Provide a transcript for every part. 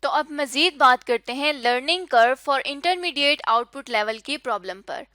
तो अब मज़ीद बात करते हैं learning curve for intermediate output level की प्रॉब्लम पर।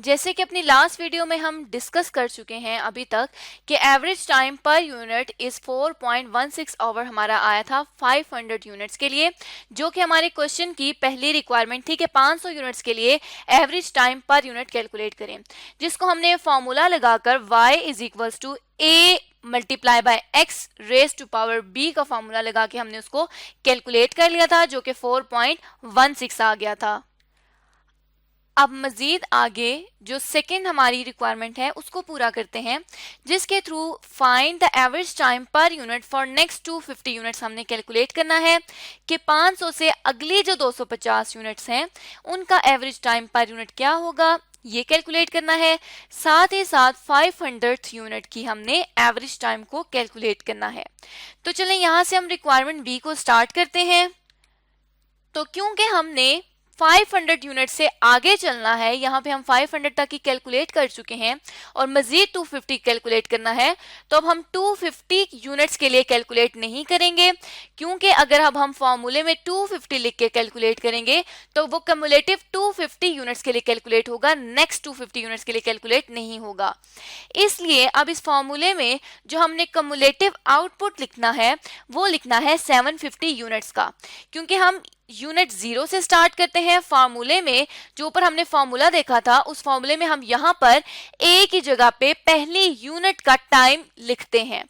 जैसे कि अपनी लास्ट वीडियो में हम डिस्कस कर चुके हैं अभी तक कि average time per unit is 4.16 hour हमारा आया था 500 यूनिट्स के लिए, जो कि हमारे क्वेश्चन की पहली रिक्वायरमेंट थी कि 500 यूनिट्स के लिए average time per unit calculate करें, जिसको हमने फॉर्मूला लगाकर y is equals to a multiply by x raise to power b का फॉर्मूला लगा के हमने उसको कैलकुलेट कर लिया था, जो कि 4.16 आ गया था। अब मजीद आगे जो सेकेंड हमारी रिक्वायरमेंट है उसको पूरा करते हैं, जिसके through find the average time per unit for next 250 units हमने कैलकुलेट करना है कि 500 से अगली जो 250 यूनिट्स हैं उनका एवरेज टाइम पर यूनिट क्या होगा, ये कैलकुलेट करना है। साथ ही साथ 500th यूनिट की हमने एवरेज टाइम को कैलकुलेट करना है। तो चलें यहाँ से हम रिक्वायरमेंट बी को स्टार्ट करते हैं। तो क्योंकि हमने 500 यूनिट से आगे चलना है, यहाँ पे हम 500 तक ही कैलकुलेट कर चुके हैं और मजीद 250 कैलकुलेट करना है, तो अब हम 250 यूनिट्स के लिए कैलकुलेट नहीं करेंगे, क्योंकि अगर अब हम फॉर्मूले में 250 लिख के कैलकुलेट करेंगे तो वो कम्युलेटिव 250 यूनिट्स के लिए कैलकुलेट होगा, नेक्स्ट 250 यूनिट्स के लिए कैलकुलेट नहीं होगा। इसलिए अब इस फॉर्मूले में जो हमने कम्युलेटिव आउटपुट लिखना है वो लिखना है 750 यूनिट्स का, क्योंकि हम यूनिट 0 से स्टार्ट करते हैं। फार्मूले में जो ऊपर हमने फार्मूला देखा था उस फार्मूले में हम यहाँ पर ए की जगह पे पहली यूनिट का टाइम लिखते हैं,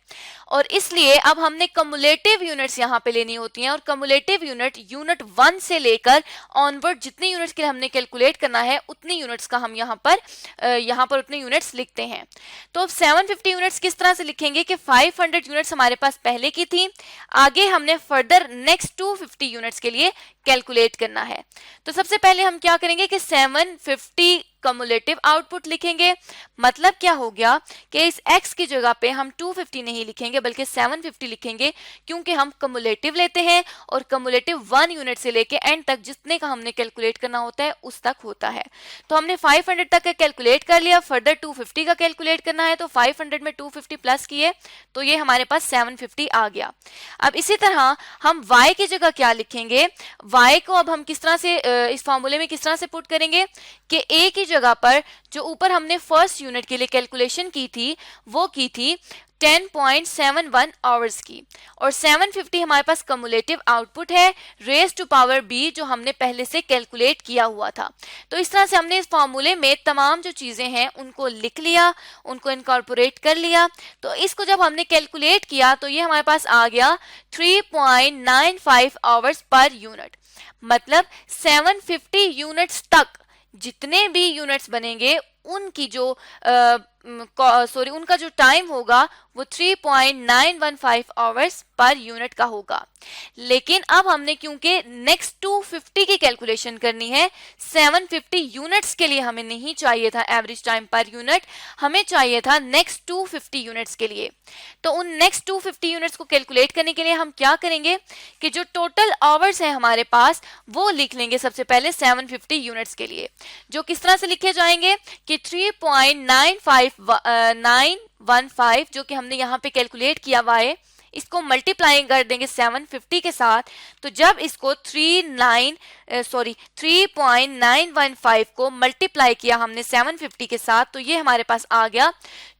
और इसलिए अब हमने कम्युलेटिव यूनिट्स यहाँ पे लेनी होती हैं, और कम्युलेटिव यूनिट 1 से लेकर ऑनवर्ड जितनी यूनिट्स के लिए हमने कैलकुलेट करना है उतनी यूनिट्स का हम यहाँ पर उतने यूनिट्स लिखते हैं। तो अब 750 यूनिट्स किस तरह से लिखेंगे कि 500 यूनिट्स हमारे पास पहले की थी, आगे हमने फर्दर नेक्स्ट 250 यूनिट्स के लिए कैलकुलेट करना है। तो सबसे पहले हम क्या करेंगे कि 750 कम्युलेटिव आउटपुट लिखेंगे। मतलब क्या हो गया कि इस x की जगह पे हम 250 नहीं लिखेंगे बल्कि 750 लिखेंगे, क्योंकि हम कम्युलेटिव लेते हैं और कम्युलेटिव 1 यूनिट से लेके एंड तक जितने का हमने कैलकुलेट करना होता है उस तक होता है। तो हमने 500 तक का कैलकुलेट कर लिया, फर्दर 250 का कैलकुलेट करना है, तो 500 में 250 प्लस किए तो ये हमारे पास 750 आ गया। अब इसी तरह हम y की जगह क्या लिखेंगे, y को अब हम किस तरह से इस फॉर्मूले में किस तरह से पुट करेंगे कि a की जगह पर जो ऊपर हमने फर्स्ट यूनिट के लिए कैलकुलेशन की थी वो की थी 10.71 आवर्स की, और 750 हमारे पास कम्युलेटिव आउटपुट है रेज टू पावर b जो हमने पहले से कैलकुलेट किया हुआ था। तो इस तरह से हमने इस फॉर्मूले में तमाम जो चीजें हैं उनको लिख लिया, उनको इनकॉर्पोरेट कर लिया। तो इसको जब हमने कैलकुलेट किया तो ये हमारे पास आ गया 3.95 आवर्स पर यूनिट। मतलब 750 यूनिट्स तक जितने भी यूनिट्स बनेंगे उनकी जो उनका जो टाइम होगा वो 3.915 आवर्स पर यूनिट का होगा। लेकिन अब हमने क्योंकि नेक्स्ट 250 की कैलकुलेशन करनी है, 750 यूनिट्स के लिए हमें नहीं चाहिए था एवरेज टाइम पर यूनिट, हमें चाहिए था नेक्स्ट 250 यूनिट्स के लिए। तो उन नेक्स्ट 250 यूनिट्स को कैलकुलेट करने के लिए हम क्या करेंगे कि जो टोटल आवर्स हैं हमारे पास वो लिख लेंगे सबसे पहले 750 यूनिट्स के लिए, जो किस तरह से लिखे जाएंगे कि 3.915 जो कि हमने यहाँ पे कैलकुलेट किया हुआ है, इसको मल्टीप्लाई कर देंगे 750 के साथ। तो जब इसको 3.915 को मल्टीप्लाई किया हमने 750 के साथ तो ये हमारे पास आ गया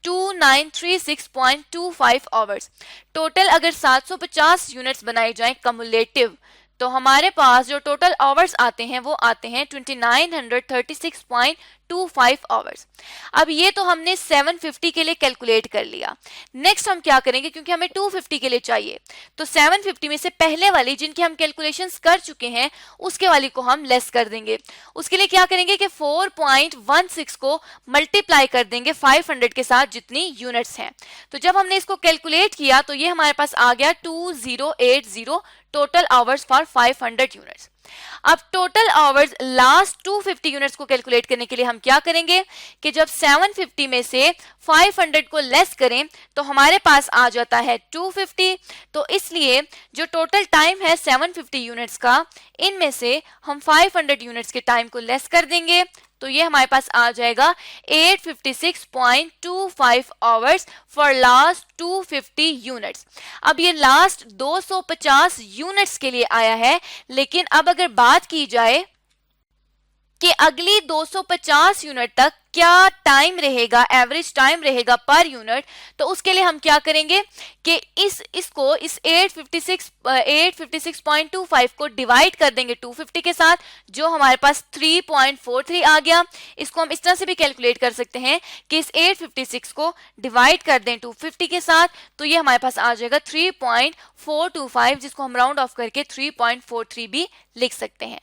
2936.25 आवर्स। टोटल अगर 750 यूनिट्स बनाई जाएं कम्युलेटिव तो हमारे पास जो टोटल आवर्स आते हैं वो आते हैं 2936.25 आवर्स। अब ये तो हमने 750 के लिए कैलकुलेट कर लिया। नेक्स्ट हम क्या करेंगे, क्योंकि हमें 250 के लिए चाहिए तो 750 में से पहले वाली जिनकी हम कैलकुलेशंस कर चुके हैं उसके वाली को हम लेस कर देंगे। उसके लिए क्या करेंगे कि 4.16 को मल्टीप्लाई कर देंगे 500 के साथ जितनी यूनिट्स हैं। तो जब हमने इसको कैलकुलेट किया तो ये हमारे पास आ गया 2080 टोटल आवर्स फॉर 500 यूनिट्स। अब टोटल आवर्स लास्ट 250 यूनिट्स को कैलकुलेट करने के लिए हम क्या करेंगे कि जब 750 में से 500 को लेस करें तो हमारे पास आ जाता है 250। तो इसलिए जो टोटल टाइम है 750 यूनिट्स का, इनमें से हम 500 यूनिट्स के टाइम को लेस कर देंगे तो ये हमारे पास आ जाएगा 856.25 आवर्स फॉर लास्ट 250 यूनिट्स। अब ये लास्ट 250 यूनिट्स के लिए आया है, लेकिन अब अगर बात की जाए कि अगली 250 यूनिट तक क्या टाइम रहेगा, एवरेज टाइम रहेगा पर यूनिट, तो उसके लिए हम क्या करेंगे कि इस 856.25 को डिवाइड कर देंगे 250 के साथ, जो हमारे पास 3.43 आ गया। इसको हम इस तरह से भी कैलकुलेट कर सकते हैं कि इस 856 को डिवाइड कर दें 250 के साथ, तो ये हमारे पास आ जाएगा 3.425, जिसको हम राउंड ऑफ करके 3.43 भी लिख सकते हैं।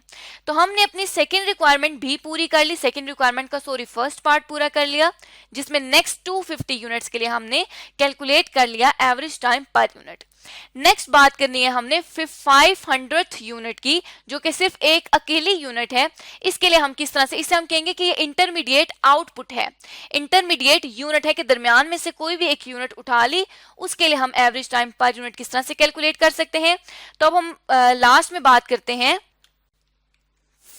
तो हमने अपनी सेकेंड रिक्वायरमेंट भी पूरी कर ली, सेकेंड रिक्वायरमेंट का फर्स्ट पार्ट पूरा कर लिया, जिसमें नेक्स्ट 250 यूनिट्स के लिए हमने कैलकुलेट कर लिया average time per unit. Next बात करनी है हमने 500th यूनिट की, जो कि सिर्फ एक अकेली यूनिट है। इसके लिए हम किस तरह से, इसे हम कहेंगे कि ये इंटरमीडिएट आउटपुट है, इंटरमीडिएट यूनिट है कि दरमियान में से कोई भी एक यूनिट उठा ली, उसके लिए हम एवरेज टाइम पर यूनिट किस तरह से कैलकुलेट कर सकते हैं। तो अब हम लास्ट में बात करते हैं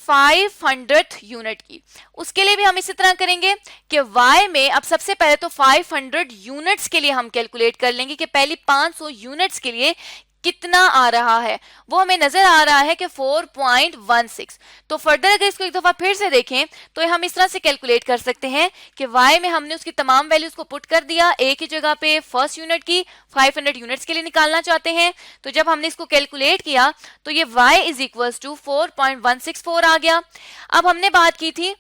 500th यूनिट की। उसके लिए भी हम इसी तरह करेंगे कि y में अब सबसे पहले तो 500 यूनिट्स के लिए हम कैलकुलेट कर लेंगे कि पहली 500 यूनिट्स के लिए कितना आ रहा है। वो हमें नजर आ रहा है कि 4.16। तो फर्दर अगर इसको एक दफा फिर से देखें तो हम इस तरह से कैलकुलेट कर सकते हैं कि y में हमने उसकी तमाम वैल्यूज को पुट कर दिया एक ही जगह पे, फर्स्ट यूनिट की 500 यूनिट्स के लिए निकालना चाहते हैं। तो जब हमने इसको कैलकुलेट किया तो ये y इज इक्वल्स टू 4.164 आ गया। अब हमने बात की थी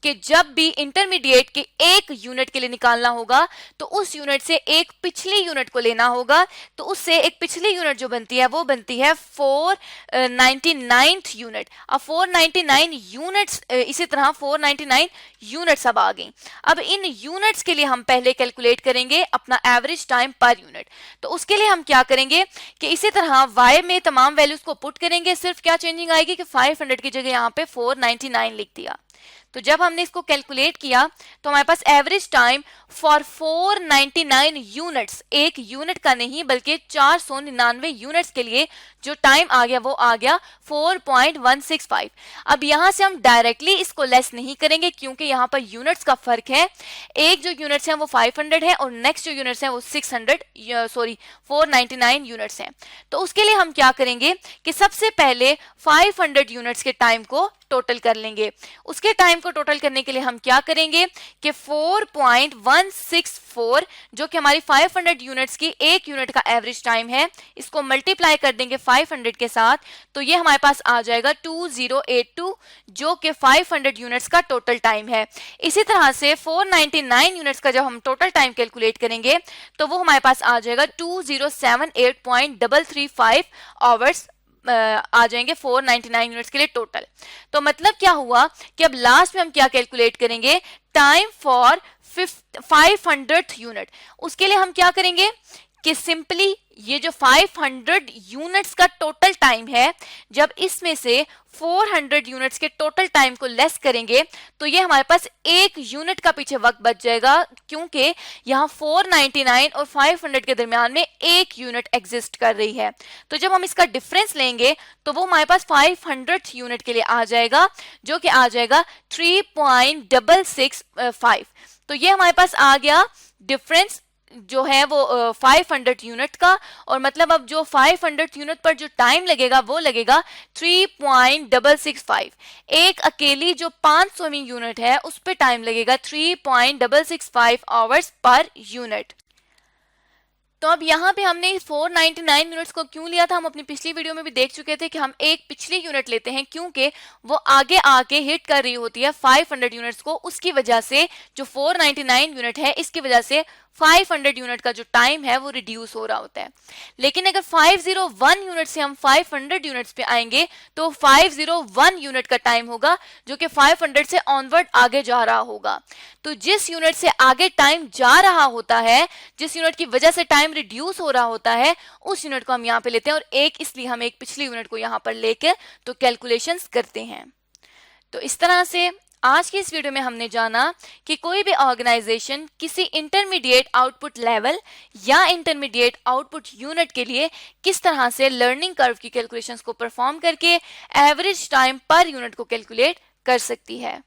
कि जब भी इंटरमीडिएट के एक यूनिट के लिए निकालना होगा तो उस यूनिट से एक पिछली यूनिट को लेना होगा, तो उससे एक पिछली यूनिट जो बनती है वो बनती है 499th यूनिट। अब 499 यूनिट्स, इसी तरह 499 यूनिट्स अब आ गई। अब इन यूनिट्स के लिए हम पहले कैलकुलेट करेंगे अपना एवरेज टाइम पर यूनिट। तो उसके लिए हम क्या करेंगे कि इसी तरह y में तमाम वैल्यूज को पुट करेंगे, सिर्फ क्या चेंजिंग आएगी कि 500 की जगह यहाँ पे 499 लिख दिया। तो जब हमने इसको कैलकुलेट किया तो हमारे पास एवरेज टाइम फॉर 499 यूनिट्स, एक यूनिट का नहीं बल्कि 499 यूनिट्स के लिए जो टाइम आ गया वो आ गया 4.165। अब यहां से हम डायरेक्टली इसको लेस नहीं करेंगे क्योंकि यहां पर यूनिट्स का फर्क है। एक जो यूनिट्स हैं वो 500 है और नेक्स्ट जो यूनिट्स हैं वो 499 यूनिट्स हैं। तो उसके लिए हम क्या करेंगे कि सबसे पहले 500 यूनिट्स के टाइम को टोटल कर लेंगे। उसके टाइम को टोटल करने के लिए हम क्या करेंगे कि 4.164 जो कि हमारी 500 यूनिट्स की एक यूनिट का एवरेज टाइम है, इसको मल्टीप्लाई कर देंगे 500 के साथ, तो ये हमारे पास आ जाएगा 2082 जो कि 500 यूनिट्स का टोटल टाइम है। इसी तरह से 499 यूनिट्स का जब हम टोटल टाइम कैलकुलेट करेंगे तो वो हमारे पास आ जाएगा 2078.335 आवर्स आ जाएंगे 499 यूनिट्स के लिए टोटल। तो मतलब क्या हुआ कि अब लास्ट में हम क्या कैलकुलेट करेंगे, टाइम फॉर 500th यूनिट। उसके लिए हम क्या करेंगे कि सिंपली ये जो 500 यूनिट्स का टोटल टाइम है, जब इसमें से 400 यूनिट्स के टोटल टाइम को लेस करेंगे तो ये हमारे पास एक यूनिट का पीछे वक्त बच जाएगा, क्योंकि यहाँ 499 और 500 के दरमियान में एक यूनिट एग्जिस्ट कर रही है। तो जब हम इसका डिफरेंस लेंगे तो वो हमारे पास 500th यूनिट के लिए आ जाएगा जो कि आ जाएगा 3.665। तो ये हमारे पास आ गया डिफरेंस जो है वो 500 यूनिट का, और मतलब अब जो 500 यूनिट पर जो टाइम लगेगा वो लगेगा 3.665। एक अकेली जो 500वीं यूनिट है उस पे टाइम लगेगा 3.665 आवर्स पर यूनिट। तो अब यहाँ पे हमने 499 यूनिट्स को क्यों लिया था, हम अपनी पिछली वीडियो में भी देख चुके थे कि हम एक पिछली यूनिट लेते हैं क्योंकि वो आगे आके हिट कर रही होती है 500 यूनिट्स को। उसकी वजह से जो 499 यूनिट है इसकी वजह से 500 यूनिट का जो टाइम है वो रिड्यूस हो रहा होता है। लेकिन अगर 501 यूनिट से हम 500 यूनिट्स पे आएंगे तो 501 यूनिट का टाइम होगा जो कि 500 से ऑनवर्ड आगे जा रहा होगा। तो जिस यूनिट से आगे टाइम जा रहा होता है, जिस यूनिट की वजह से टाइम रिड्यूस हो रहा होता है, उस यूनिट को हम यहाँ पे लेते हैं, और एक इसलिए हम एक पिछली यूनिट को यहाँ पर लेकर तो कैलकुलेशंस करते हैं। तो इस तरह से आज की इस वीडियो में हमने जाना कि कोई भी ऑर्गेनाइजेशन किसी इंटरमीडिएट आउटपुट लेवल या इंटरमीडिएट आउटपुट यूनिट के लिए किस तरह से लर्निंग कर्व की कैलकुलेशंस को परफॉर्म करके एवरेज टाइम पर यूनिट को कैलकुलेट कर सकती है।